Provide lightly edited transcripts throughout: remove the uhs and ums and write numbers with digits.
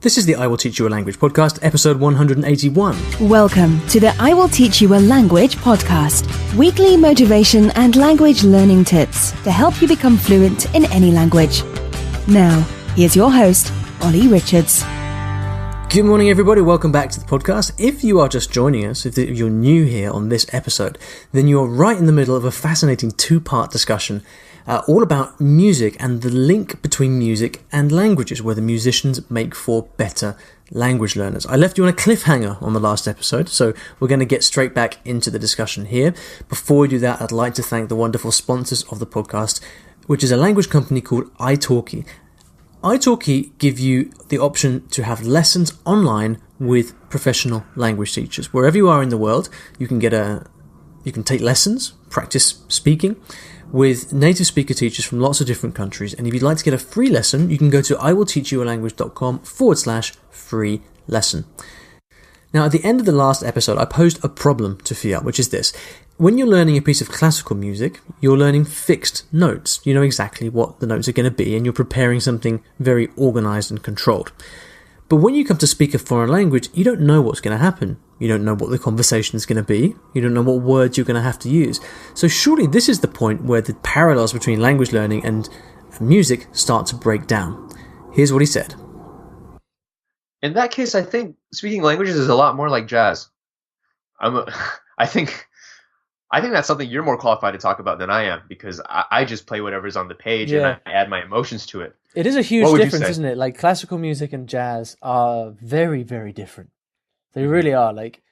This is the I Will Teach You a Language podcast, episode 181. Welcome to the I Will Teach You a Language podcast. Weekly motivation and language learning tips to help you become fluent in any language. Now, here's your host, Ollie Richards. Good morning, everybody. Welcome back to the podcast. If you are just joining us, if you're new here on this episode, then you're right in the middle of a fascinating two-part discussion all about music and the link between music and languages, whether musicians make for better language learners. I left you on a cliffhanger on the last episode, so we're going to get straight back into the discussion here. Before we do that, I'd like to thank the wonderful sponsors of the podcast, which is a language company called IWTYAL. IWTYAL give you the option to have lessons online with professional language teachers. Wherever you are in the world, you can take lessons, practice speaking with native speaker teachers from lots of different countries. And if you'd like to get a free lesson, you can go to iwillteachyoualanguage.com/free lesson. Now, at the end of the last episode, I posed a problem to Fiel, which is this. When you're learning a piece of classical music, you're learning fixed notes. You know exactly what the notes are going to be, and you're preparing something very organized and controlled. But when you come to speak a foreign language, you don't know what's going to happen. You don't know what the conversation is going to be. You don't know what words you're going to have to use. So surely this is the point where the parallels between language learning and music start to break down. Here's what he said. In that case, I think speaking languages is a lot more like jazz. I think that's something you're more qualified to talk about than I am, because I just play whatever's on the page and I add my emotions to it. It is a huge difference, isn't it? Like, classical music and jazz are very, very different. They really are. Like,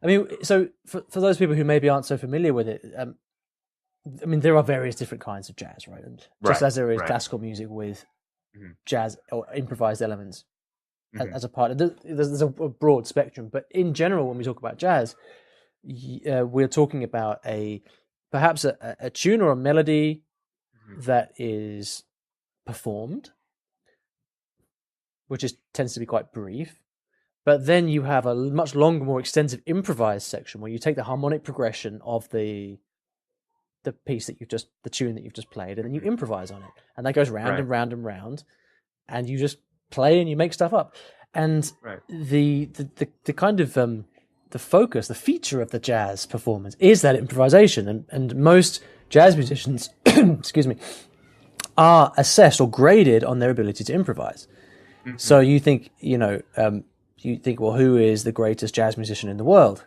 I mean, so for those people who maybe aren't so familiar with it, I mean, there are various different kinds of jazz, right? And just as there is classical music with jazz or improvised elements as a part, there's a broad spectrum. But in general, when we talk about jazz, we're talking about perhaps a tune or a melody that is performed, which tends to be quite brief. But then you have a much longer, more extensive improvised section where you take the harmonic progression of the piece the tune that you've just played, and then you improvise on it, and that goes round and round and round, and you just play and you make stuff up. And the kind of the focus, the feature of the jazz performance is that improvisation, and most jazz musicians, excuse me, are assessed or graded on their ability to improvise. So you think, well, who is the greatest jazz musician in the world?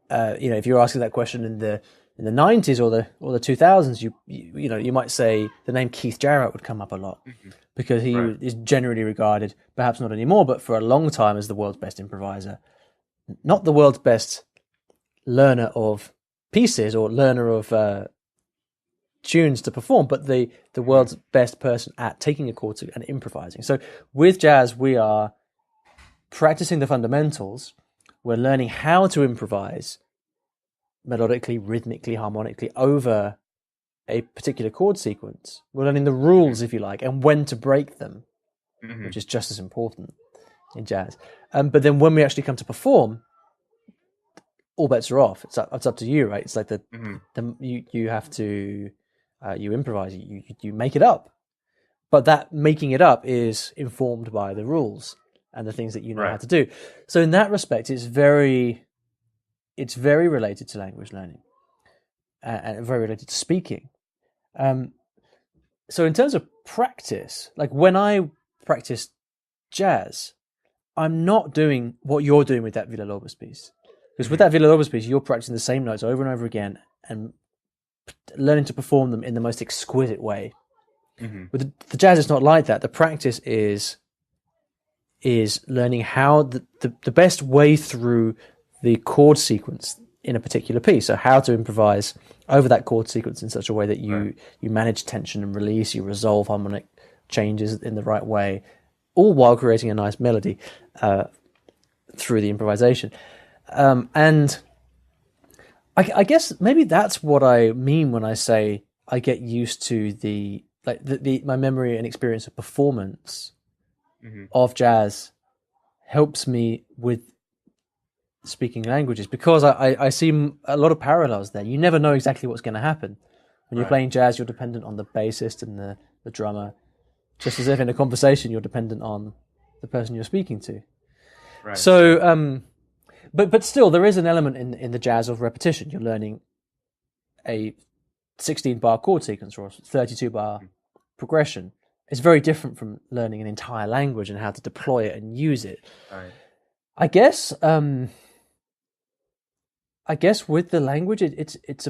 If you're asking that question in the 90s or the 2000s, you might say the name Keith Jarrett would come up a lot, because he is generally regarded, perhaps not anymore, but for a long time, as the world's best improviser. Not the world's best learner of pieces or learner of tunes to perform, but the world's best person at taking a chord and improvising. So with jazz, we are practicing the fundamentals. We're learning how to improvise melodically, rhythmically, harmonically over a particular chord sequence. We're learning the rules, if you like, and when to break them, which is just as important in jazz. But then when we actually come to perform, all bets are off. It's up to you, right? It's like you have to you improvise, you make it up, but that making it up is informed by the rules and the things that you know how to do. So in that respect, it's very related to language learning and very related to speaking. So in terms of practice, like when I practice jazz, I'm not doing what you're doing with that Villa-Lobos piece. Because with that Villa-Lobos piece, you're practicing the same notes over and over again and learning to perform them in the most exquisite way. With the jazz, it's not like that. The practice is learning how the best way through the chord sequence in a particular piece. So how to improvise over that chord sequence in such a way that you manage tension and release, you resolve harmonic changes in the right way, all while creating a nice melody through the improvisation. And I guess maybe that's what I mean when I say I get used to my memory and experience of performance of jazz helps me with speaking languages, because I see a lot of parallels there. You never know exactly what's going to happen. When you're playing jazz, you're dependent on the bassist and the drummer, just as if in a conversation you're dependent on the person you're speaking to. Right. So, but still, there is an element in the jazz of repetition. You're learning a 16-bar chord sequence or a 32-bar progression. It's very different from learning an entire language and how to deploy it and use it. Right. I guess with the language, it's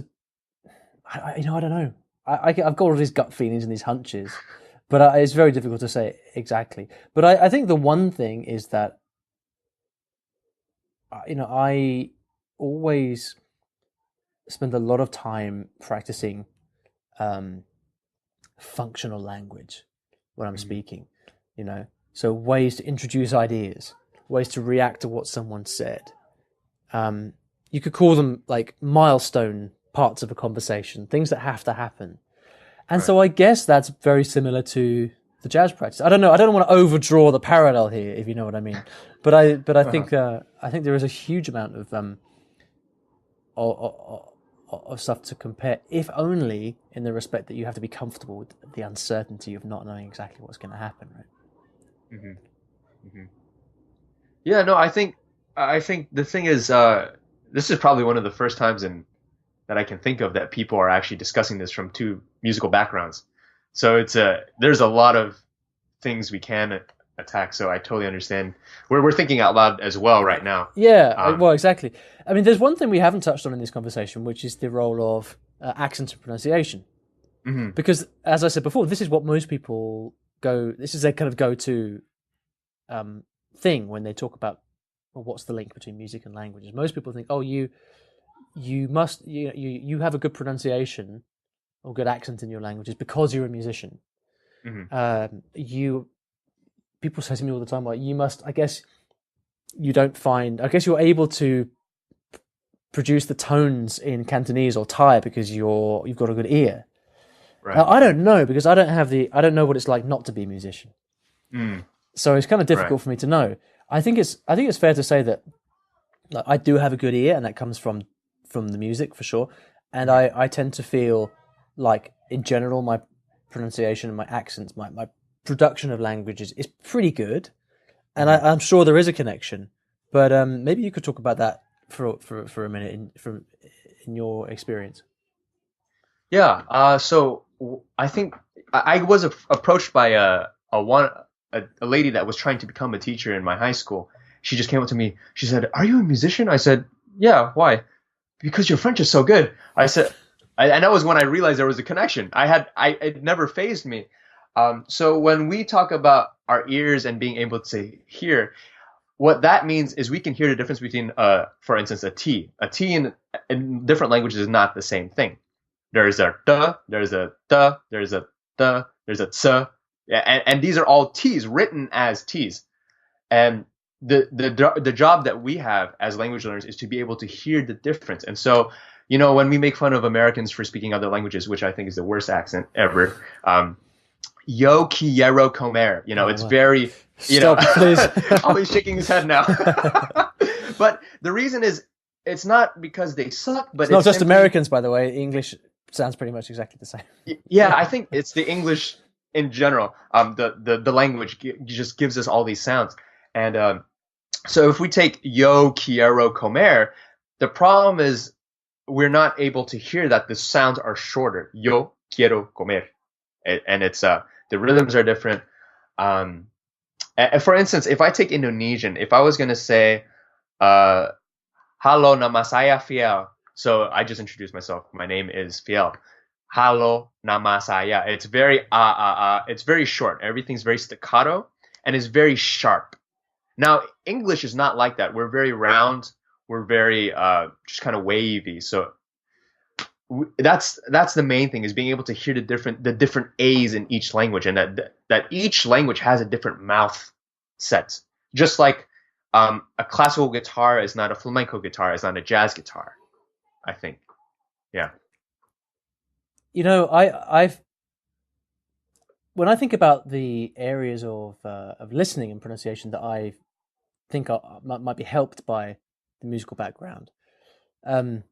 I don't know. I've got all these gut feelings and these hunches, but it's very difficult to say exactly. But I think the one thing is that, I always spend a lot of time practicing functional language when I'm speaking, so ways to introduce ideas, ways to react to what someone said. You could call them like milestone parts of a conversation, things that have to happen. And so I guess that's very similar to the jazz practice. I don't know. I don't want to overdraw the parallel here, if you know what I mean. But I think there is a huge amount of stuff to compare, if only in the respect that you have to be comfortable with the uncertainty of not knowing exactly what's going to happen, right? Yeah, no, I think the thing is, this is probably one of the first times that I can think of that people are actually discussing this from two musical backgrounds. So there's a lot of things we can attack. So I totally understand. We're thinking out loud as well right now. Yeah, well, exactly. I mean, there's one thing we haven't touched on in this conversation, which is the role of accent and pronunciation. Because, as I said before, this is what most people this is their kind of go-to thing when they talk about, well, what's the link between music and languages. Most people think, oh, you have a good pronunciation or good accent in your languages because you're a musician. People say to me all the time, like, I guess you're able to produce the tones in Cantonese or Thai because you've got a good ear. Right. Now, I don't know, because I don't know what it's like not to be a musician. So it's kind of difficult for me to know. I think it's fair to say that, like, I do have a good ear, and that comes from the music for sure. And I tend to feel like, in general, my pronunciation and my accents, my production of languages is pretty good. And I'm sure there is a connection. But maybe you could talk about that for a minute in your experience. Yeah. So I think I was approached by a lady that was trying to become a teacher in my high school. She just came up to me. She said, "Are you a musician?" I said, "Yeah. Why?" "Because your French is so good." I said, and that was when I realized there was a connection. It never fazed me. So when we talk about our ears and being able to hear, what that means is we can hear the difference between, for instance, a T. A T in different languages is not the same thing. There's a D, there's a D, there's a D, there's a T. And these are all T's, written as T's. And the job that we have as language learners is to be able to hear the difference. And so, when we make fun of Americans for speaking other languages, which I think is the worst accent ever, yo quiero comer, it's very, Stop, please. Oh, he's shaking his head now. But the reason is, it's not because they suck, but it's not just simply Americans, by the way. English sounds pretty much exactly the same. Yeah, I think it's the English in general. The language just gives us all these sounds. And so if we take yo quiero comer, the problem is we're not able to hear that the sounds are shorter. Yo quiero comer. And it's the rhythms are different. And for instance, if I take Indonesian, if I was going to say, "Halo, nama saya Fiel." So I just introduced myself. My name is Fiel. "Halo, nama saya." It's very it's very short. Everything's very staccato and it's very sharp. Now, English is not like that. We're very round. We're very just kind of wavy. So that's the main thing, is being able to hear the different A's in each language, and that each language has a different mouth set. Just like a classical guitar is not a flamenco guitar, it's not a jazz guitar, I think. Yeah. I've when I think about the areas of listening and pronunciation that I think might be helped by the musical background, that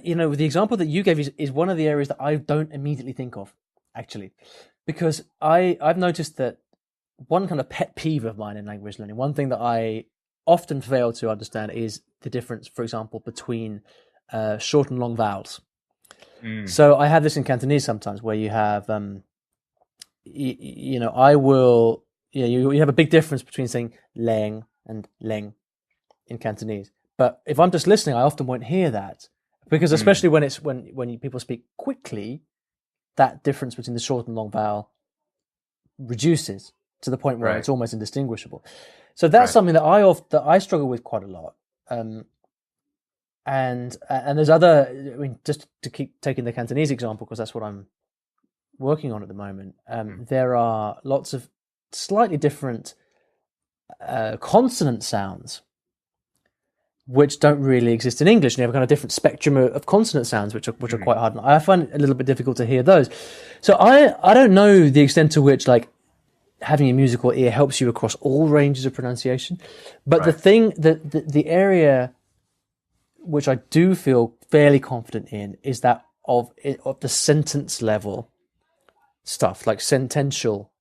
the example that you gave is one of the areas that I don't immediately think of, actually, because I've noticed that one kind of pet peeve of mine in language learning. One thing that I often fail to understand is the difference, for example, between short and long vowels. So I have this in Cantonese sometimes, where you have, you have a big difference between saying leng and leng in Cantonese. But if I'm just listening, I often won't hear that, because especially when people speak quickly, that difference between the short and long vowel reduces to the point where it's almost indistinguishable. So that's something that I struggle with quite a lot. And there's other, I mean, just to keep taking the Cantonese example, because that's what I'm working on at the moment. There are lots of slightly different consonant sounds which don't really exist in English, and you have a kind of different spectrum of consonant sounds which are quite hard. And I find it a little bit difficult to hear those. So I don't know the extent to which like having a musical ear helps you across all ranges of pronunciation, but the area which I do feel fairly confident in is that of the sentence level stuff, like sentential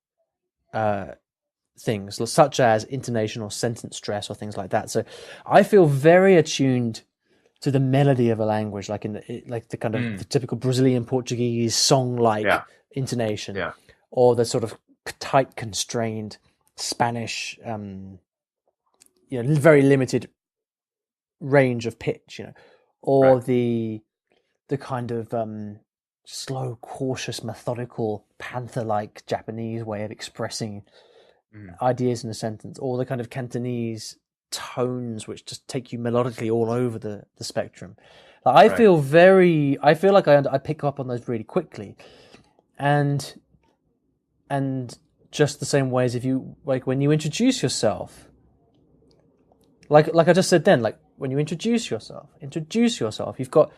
things, such as intonation or sentence stress or things like that. So I feel very attuned to the melody of a language, like in the kind of the typical Brazilian Portuguese song-like intonation, or the sort of tight, constrained Spanish, very limited range of pitch, or the kind of slow, cautious, methodical, panther-like Japanese way of expressing ideas in a sentence, or the kind of Cantonese tones which just take you melodically all over the spectrum. I feel like I pick up on those really quickly, and just the same way as if you, like, when you introduce yourself, like I just said then, like when you introduce yourself, you've got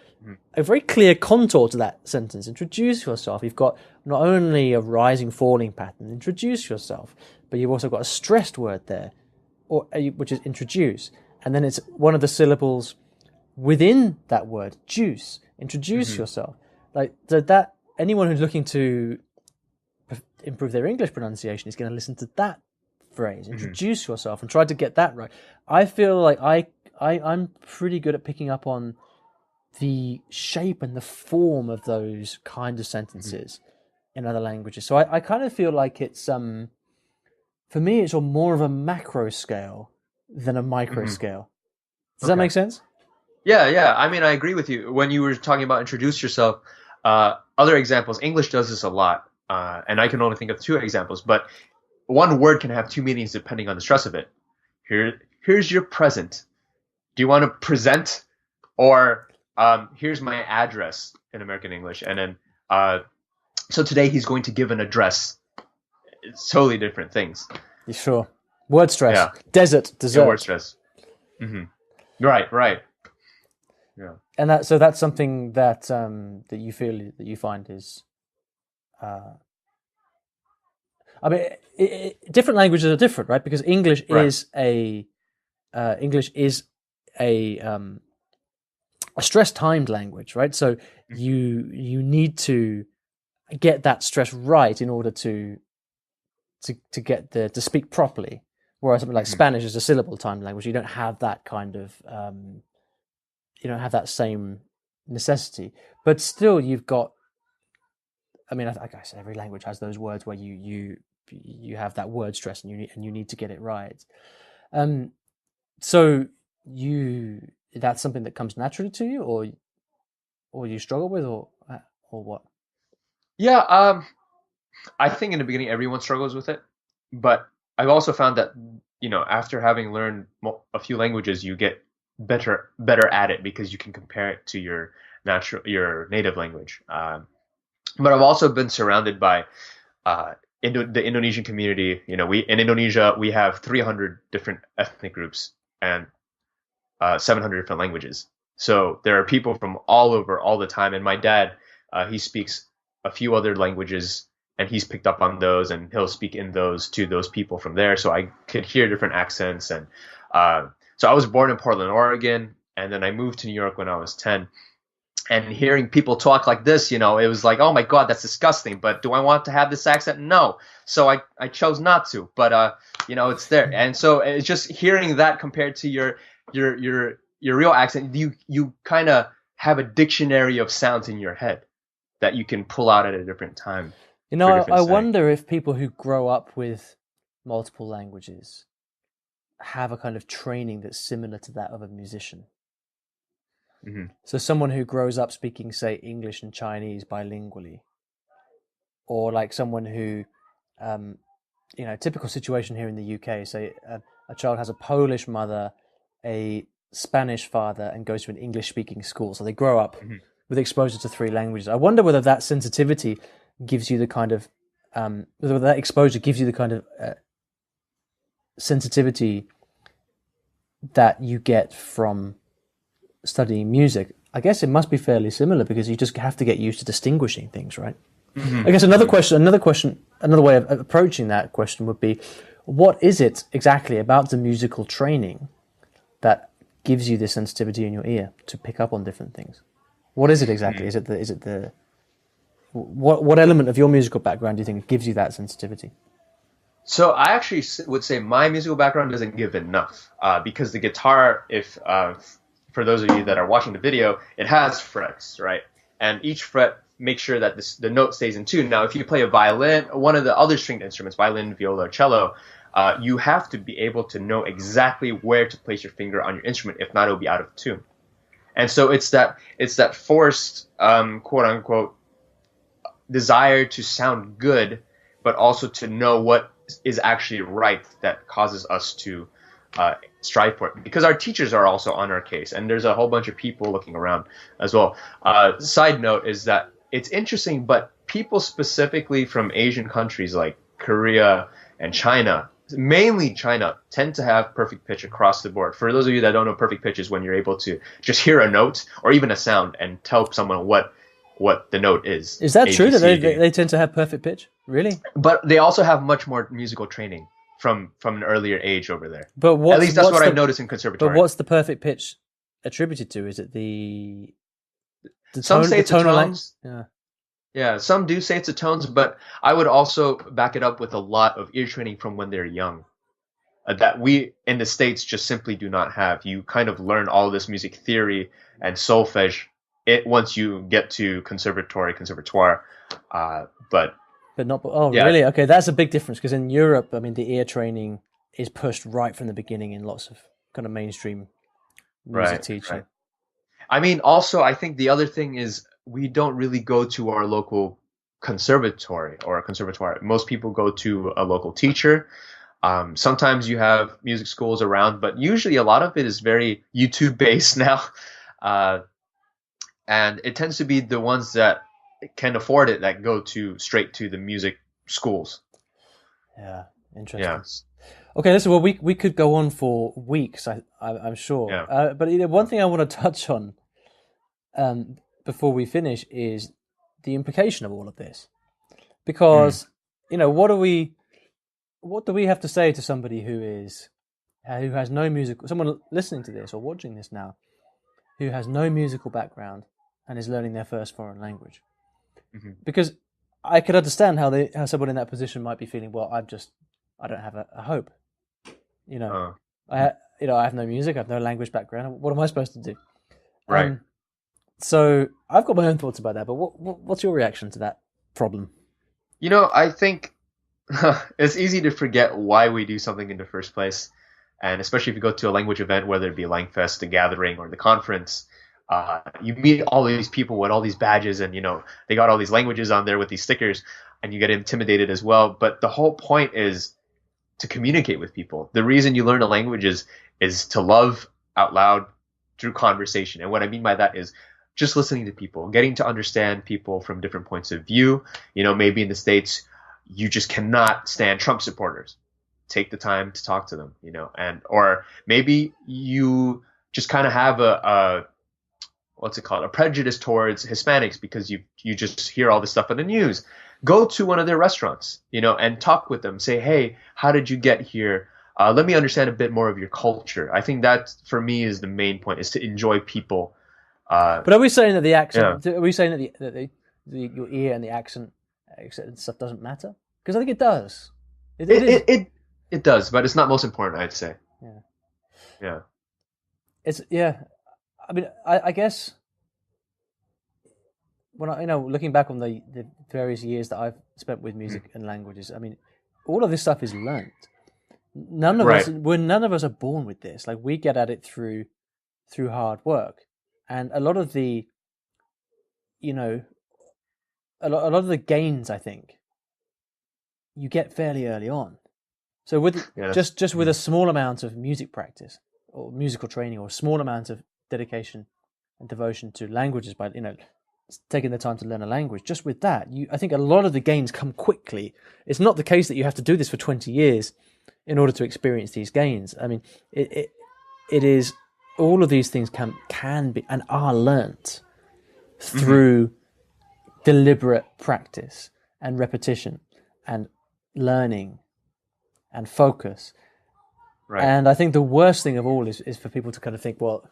a very clear contour to that sentence. Introduce yourself. You've got not only a rising, falling pattern, introduce yourself, but you've also got a stressed word there, which is introduce. And then it's one of the syllables within that word, juice. Introduce yourself. Like, so that anyone who's looking to improve their English pronunciation is going to listen to that phrase, introduce yourself, and try to get that right. I feel like I'm pretty good at picking up on the shape and the form of those kind of sentences in other languages. So I kind of feel like it's for me it's on more of a macro scale than a micro scale. Does that make sense? Yeah. I mean, I agree with you. When you were talking about introduce yourself, other examples, English does this a lot, and I can only think of 2 examples, but one word can have 2 meanings depending on the stress of it. Here's your present. Do you want to present, or here's my address in American English? And then, so today he's going to give an address. It's totally different things. You sure? Word stress. Yeah. Dessert. Yeah, word stress. Right. Yeah. And that's something that that you find is, I mean, different languages are different, right? Because English is a stress timed language, right? So you need to get that stress right in order to get to speak properly. Whereas something like Spanish is a syllable timed language. You don't have that kind of you don't have that same necessity. But still, you've got. I mean, like I said, every language has those words where you have that word stress and you need to get it right. So that's something that comes naturally to you, or you struggle with, or what? Yeah, I think in the beginning everyone struggles with it, but I've also found that after having learned a few languages, you get better at it because you can compare it to your native language. But I've also been surrounded by the Indonesian community. In Indonesia we have 300 different ethnic groups and 700 different languages. So there are people from all over all the time. And my dad, he speaks a few other languages, and he's picked up on those, and he'll speak in those to those people from there. So I could hear different accents. And so I was born in Portland, Oregon, and then I moved to New York when I was 10. And hearing people talk like this, it was like, oh my God, that's disgusting. But do I want to have this accent? No. So I chose not to. But it's there. And so it's just hearing that compared to your real accent, you kind of have a dictionary of sounds in your head that you can pull out at a different time. I wonder if people who grow up with multiple languages have a kind of training that's similar to that of a musician. Mm-hmm. So someone who grows up speaking, say, English and Chinese bilingually, or like someone who, typical situation here in the UK, say a child has a Polish mother, a Spanish father, and goes to an English-speaking school. So they grow up with exposure to 3 languages. I wonder whether that sensitivity gives you the kind of, whether that exposure gives you the kind of sensitivity that you get from studying music. I guess it must be fairly similar because you just have to get used to distinguishing things, right? I guess another way of approaching that question would be, what is it exactly about the musical training that gives you this sensitivity in your ear to pick up on different things? What is it exactly? Is it the what element of your musical background do you think gives you that sensitivity? So I actually would say my musical background doesn't give enough because the guitar, for those of you that are watching the video, it has frets, right? And each fret makes sure that the note stays in tune. Now, if you play a violin, one of the other stringed instruments, violin, viola, or cello, you have to be able to know exactly where to place your finger on your instrument. If not, it'll be out of tune. And so it's that forced, quote unquote, desire to sound good, but also to know what is actually right that causes us to strive for it, because our teachers are also on our case, and there's a whole bunch of people looking around as well. Side note is that it's interesting, but people specifically from Asian countries like Korea and China, mainly China, tend to have perfect pitch across the board. For those of you that don't know, perfect pitch is when you're able to just hear a note or even a sound and tell someone what the note is. Is that true that they tend to have perfect pitch? Really? But they also have much more musical training from an earlier age over there. But at least that's what I've noticed in conservatory. But what's the perfect pitch attributed to? Is it the some say it's the tones. Yeah, some do say it's the tones, but I would also back it up with a lot of ear training from when they're young that we in the States just simply do not have. You kind of learn all this music theory and solfege once you get to conservatoire, but not. Oh, yeah. Really? Okay, that's a big difference because in Europe, I mean, the ear training is pushed right from the beginning in lots of kind of mainstream music teaching. Right. I mean, also, I think the other thing is we don't really go to our local conservatory or a conservatoire. Most people go to a local teacher. Sometimes you have music schools around, but usually a lot of it is very YouTube based now. And it tends to be the ones that can afford it that go straight to the music schools. Yeah, interesting. Yeah. Okay, listen, well, we could go on for weeks, I'm sure. Yeah. But one thing I want to touch on before we finish is the implication of all of this. Because, what do we have to say to somebody who has no musical, someone listening to this or watching this now, who has no musical background and is learning their first foreign language? Mm-hmm. Because I could understand how someone in that position might be feeling, well, I don't have a hope. I have no music, I have no language background. What am I supposed to do? Right. So I've got my own thoughts about that, but what's your reaction to that problem? I think it's easy to forget why we do something in the first place. And especially if you go to a language event, whether it be Langfest, the gathering, or the conference, you meet all these people with all these badges and, they got all these languages on there with these stickers and you get intimidated as well. But the whole point is to communicate with people. The reason you learn a language is to love out loud through conversation. And what I mean by that is just listening to people, getting to understand people from different points of view. Maybe in the States, you just cannot stand Trump supporters. Take the time to talk to them, or maybe you just kind of have a prejudice towards Hispanics because you just hear all this stuff on the news. Go to one of their restaurants, and talk with them. Say, hey, how did you get here? Let me understand a bit more of your culture. I think that for me is the main point, is to enjoy people But are we saying that the accent? Are we saying that your ear and the accent and stuff doesn't matter? Because I think it does. It does, but it's not most important, I'd say. Yeah. I mean, I guess when looking back on the various years that I've spent with music and languages, I mean, all of this stuff is learnt. None of us are born with this. Like, we get at it through hard work, and a lot of the, a lot of the gains, I think, you get fairly early on. So with just with a small amount of music practice or musical training, or a small amount of dedication and devotion to languages, by taking the time to learn a language, just with that, I think a lot of the gains come quickly. It's not the case that you have to do this for 20 years in order to experience these gains. I mean, it is, all of these things can be and are learnt through deliberate practice and repetition and learning and focus. Right. And I think the worst thing of all is for people to kind of think, well,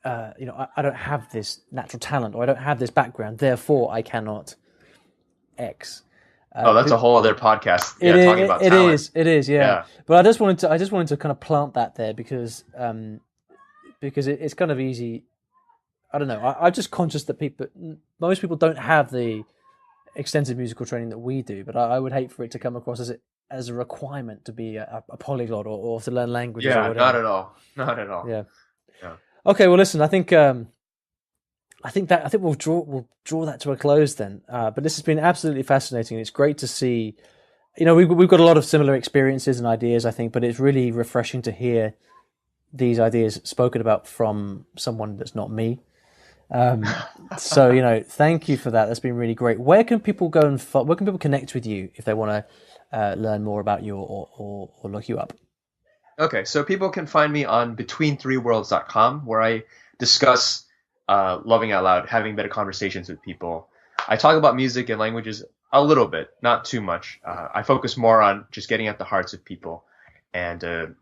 I don't have this natural talent, or I don't have this background, therefore I cannot X. That's a whole other podcast. Talking about talent. It is. Yeah. But I just wanted to kind of plant that there because it's kind of easy. I don't know. I'm just conscious that most people don't have the extensive musical training that we do, but I would hate for it to come across as a requirement to be a polyglot or to learn languages. Yeah, or whatever. not at all. Yeah. Okay, well, listen. I think we'll draw that to a close then. But this has been absolutely fascinating. It's great to see. We've got a lot of similar experiences and ideas, I think, but it's really refreshing to hear these ideas spoken about from someone that's not me. So thank you for that. That's been really great. Where can people go and where can people connect with you if they want to learn more about you or look you up? Okay, so people can find me on between3worlds.com, where I discuss loving out loud, having better conversations with people. I talk about music and languages a little bit, not too much. I focus more on just getting at the hearts of people and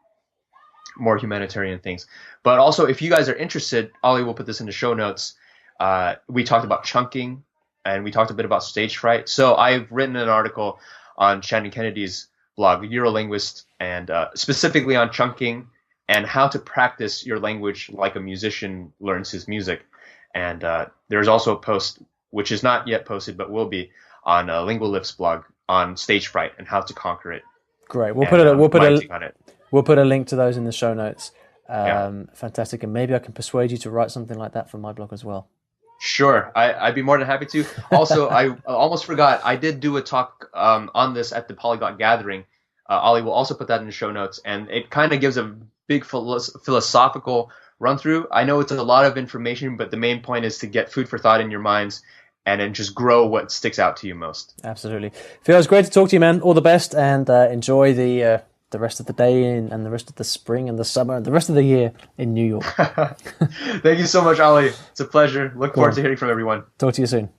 more humanitarian things. But also, if you guys are interested, Ollie will put this in the show notes. We talked about chunking, and we talked a bit about stage fright. So I've written an article on Shannon Kennedy's blog, Eurolinguist, and specifically on chunking and how to practice your language like a musician learns his music. And there's also a post, which is not yet posted but will be, on Lingualift's blog on stage fright and how to conquer it. Great. We'll put a link to those in the show notes. Fantastic. And maybe I can persuade you to write something like that for my blog as well. Sure. I'd be more than happy to. Also, I almost forgot. I did do a talk on this at the Polyglot Gathering. Ollie will also put that in the show notes. And it kind of gives a big philosophical run through. I know it's a lot of information, but the main point is to get food for thought in your minds and then just grow what sticks out to you most. Absolutely. Phil, it's great to talk to you, man. All the best, and enjoy the rest of the day and the rest of the spring and the summer and the rest of the year in New York. Thank you so much, Ollie. It's a pleasure. Look forward to hearing from everyone. Talk to you soon.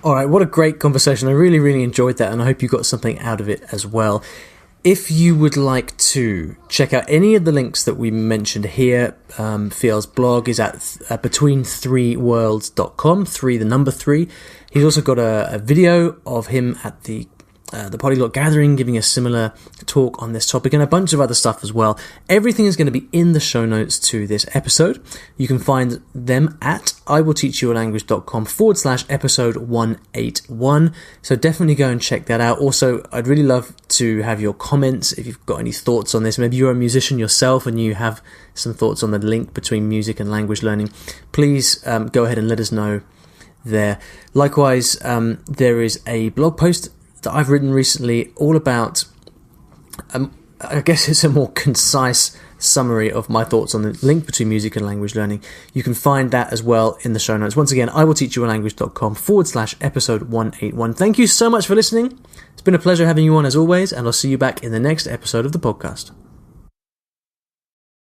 All right, what a great conversation. I really, really enjoyed that, and I hope you got something out of it as well. If you would like to check out any of the links that we mentioned here, Fiel's blog is at between3worlds.com, 3. He's also got a video of him at the Polyglot Gathering giving a similar talk on this topic and a bunch of other stuff as well. Everything is going to be in the show notes to this episode. You can find them at IWTYAL /episode 181. So definitely go and check that out. Also, I'd really love to have your comments if you've got any thoughts on this. Maybe you're a musician yourself and you have some thoughts on the link between music and language learning. Please go ahead and let us know there. Likewise, there is a blog post that I've written recently all about, I guess it's a more concise summary of my thoughts on the link between music and language learning. You can find that as well in the show notes. Once again, IWTYALanguage.com /episode 181. Thank you so much for listening. It's been a pleasure having you on as always, and I'll see you back in the next episode of the podcast.